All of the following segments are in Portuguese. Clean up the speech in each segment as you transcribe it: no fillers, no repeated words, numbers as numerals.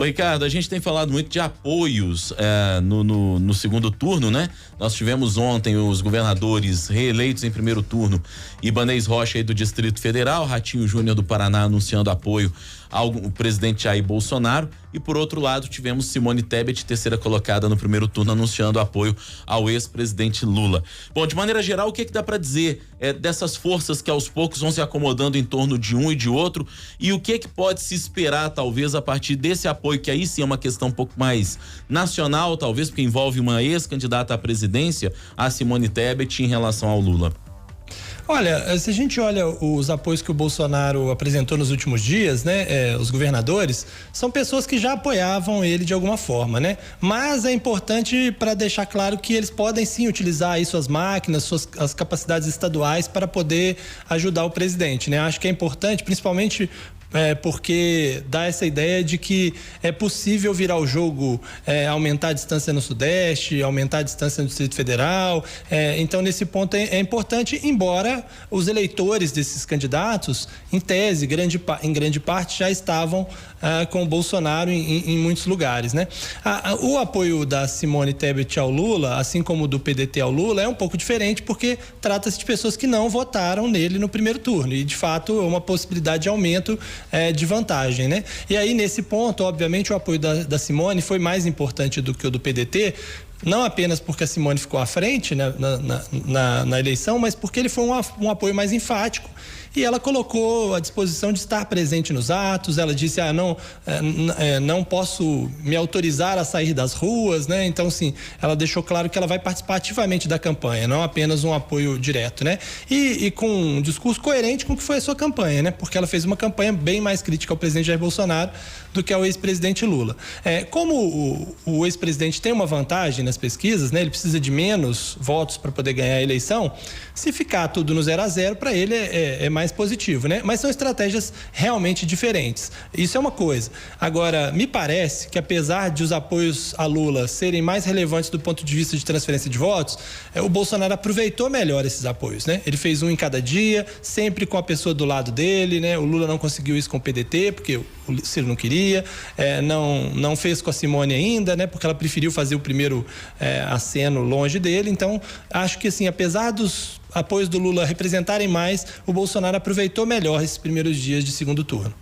Ô, Ricardo, a gente tem falado muito de apoios no segundo turno, né? Nós tivemos ontem os governadores reeleitos em primeiro turno, Ibanez Rocha aí do Distrito Federal, Ratinho Júnior do Paraná anunciando apoio ao presidente Jair Bolsonaro, e por outro lado tivemos Simone Tebet, terceira colocada no primeiro turno, anunciando apoio ao ex-presidente Lula. Bom, de maneira geral, o que dá para dizer dessas forças que aos poucos vão se acomodando em torno de um e de outro, e o que pode se esperar talvez a partir desse apoio, que aí sim é uma questão um pouco mais nacional, talvez, porque envolve uma ex-candidata à presidência, a Simone Tebet, em relação ao Lula? Olha, se a gente olha os apoios que o Bolsonaro apresentou nos últimos dias, né, os governadores, são pessoas que já apoiavam ele de alguma forma, né? Mas é importante para deixar claro que eles podem sim utilizar aí suas máquinas, as capacidades estaduais para poder ajudar o presidente, né? Acho que é importante, principalmente porque dá essa ideia de que é possível virar o jogo, aumentar a distância no Sudeste, aumentar a distância no Distrito Federal. Então, nesse ponto é importante, embora os eleitores desses candidatos, em tese, em grande parte, já estavam com o Bolsonaro em muitos lugares, né? O apoio da Simone Tebet ao Lula, assim como do PDT ao Lula, é um pouco diferente, porque trata-se de pessoas que não votaram nele no primeiro turno, e de fato é uma possibilidade de aumento de vantagem, né? E aí, nesse ponto, obviamente, o apoio da Simone foi mais importante do que o do PDT, não apenas porque a Simone ficou à frente, né, na eleição, mas porque ele foi um apoio mais enfático, e ela colocou à disposição de estar presente nos atos. Ela disse, não posso me autorizar a sair das ruas, né? Então, sim, ela deixou claro que ela vai participar ativamente da campanha, não apenas um apoio direto, né? E com um discurso coerente com o que foi a sua campanha, né? Porque ela fez uma campanha bem mais crítica ao presidente Jair Bolsonaro do que ao ex-presidente Lula. Como o ex-presidente tem uma vantagem nas pesquisas, né? Ele precisa de menos votos para poder ganhar a eleição. Se ficar tudo no 0 a 0, para ele é mais positivo, né? Mas são estratégias realmente diferentes. Isso é uma coisa. Agora, me parece que, apesar de os apoios a Lula serem mais relevantes do ponto de vista de transferência de votos, o Bolsonaro aproveitou melhor esses apoios, né? Ele fez um em cada dia, sempre com a pessoa do lado dele, né? O Lula não conseguiu isso com o PDT, porque o Ciro não queria, não fez com a Simone ainda, né? Porque ela preferiu fazer o primeiro aceno longe dele. Então, acho que, assim, apesar dos apoios do Lula representarem mais, o Bolsonaro aproveitou melhor esses primeiros dias de segundo turno.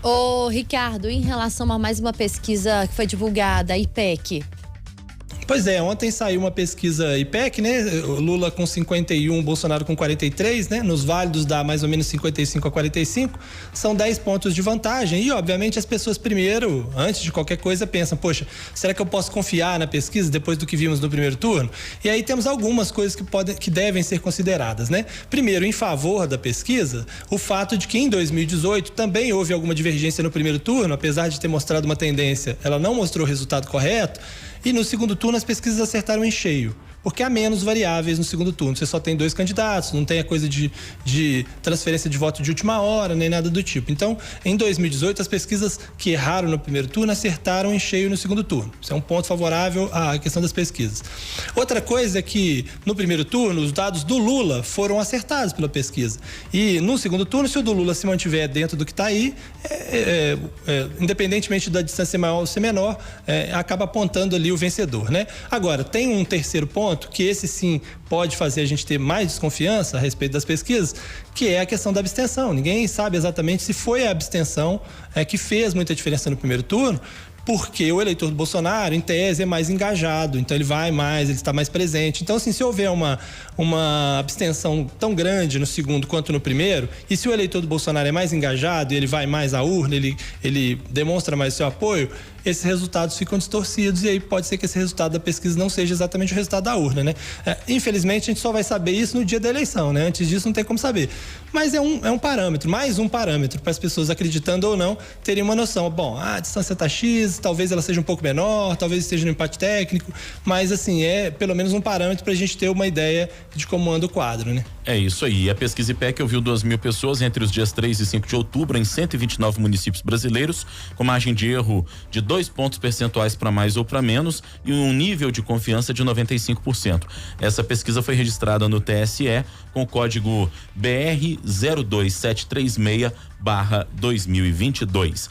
Ô, Ricardo, em relação a mais uma pesquisa que foi divulgada, a IPEC. Pois é, ontem saiu uma pesquisa IPEC, né? O Lula com 51, Bolsonaro com 43, né? Nos válidos dá mais ou menos 55 a 45, são 10 pontos de vantagem. E, obviamente, as pessoas primeiro, antes de qualquer coisa, pensam, poxa, será que eu posso confiar na pesquisa depois do que vimos no primeiro turno? E aí temos algumas coisas que devem ser consideradas, né? Primeiro, em favor da pesquisa, o fato de que em 2018 também houve alguma divergência no primeiro turno, apesar de ter mostrado uma tendência, ela não mostrou o resultado correto. E no segundo turno as pesquisas acertaram em cheio, porque há menos variáveis no segundo turno. Você só tem 2 candidatos, não tem a coisa de transferência de voto de última hora, nem nada do tipo. Então, em 2018, as pesquisas que erraram no primeiro turno acertaram em cheio no segundo turno. Isso é um ponto favorável à questão das pesquisas. Outra coisa é que, no primeiro turno, os dados do Lula foram acertados pela pesquisa. E no segundo turno, se o do Lula se mantiver dentro do que está aí, independentemente da distância ser maior ou ser menor, acaba apontando ali o vencedor, né? Agora, tem um terceiro ponto, que esse sim pode fazer a gente ter mais desconfiança a respeito das pesquisas, que é a questão da abstenção. Ninguém sabe exatamente se foi a abstenção que fez muita diferença no primeiro turno, porque o eleitor do Bolsonaro, em tese, é mais engajado, então ele vai mais, ele está mais presente. Então, assim, se houver uma abstenção tão grande no segundo quanto no primeiro, e se o eleitor do Bolsonaro é mais engajado e ele vai mais à urna, ele demonstra mais seu apoio, esses resultados ficam distorcidos, e aí pode ser que esse resultado da pesquisa não seja exatamente o resultado da urna, né? Infelizmente, a gente só vai saber isso no dia da eleição, né? Antes disso, não tem como saber. Mas é um parâmetro, mais um parâmetro para as pessoas, acreditando ou não, terem uma noção. Bom, a distância está X, talvez ela seja um pouco menor, talvez esteja no empate técnico, mas, assim, é pelo menos um parâmetro para a gente ter uma ideia de como anda o quadro, né? É isso aí. A pesquisa IPEC ouviu 2.000 pessoas entre os dias 3 e 5 de outubro em 129 municípios brasileiros, com margem de erro de 2 pontos percentuais para mais ou para menos e um nível de confiança de 95%. Essa pesquisa foi registrada no TSE com o código BR 02736/2022.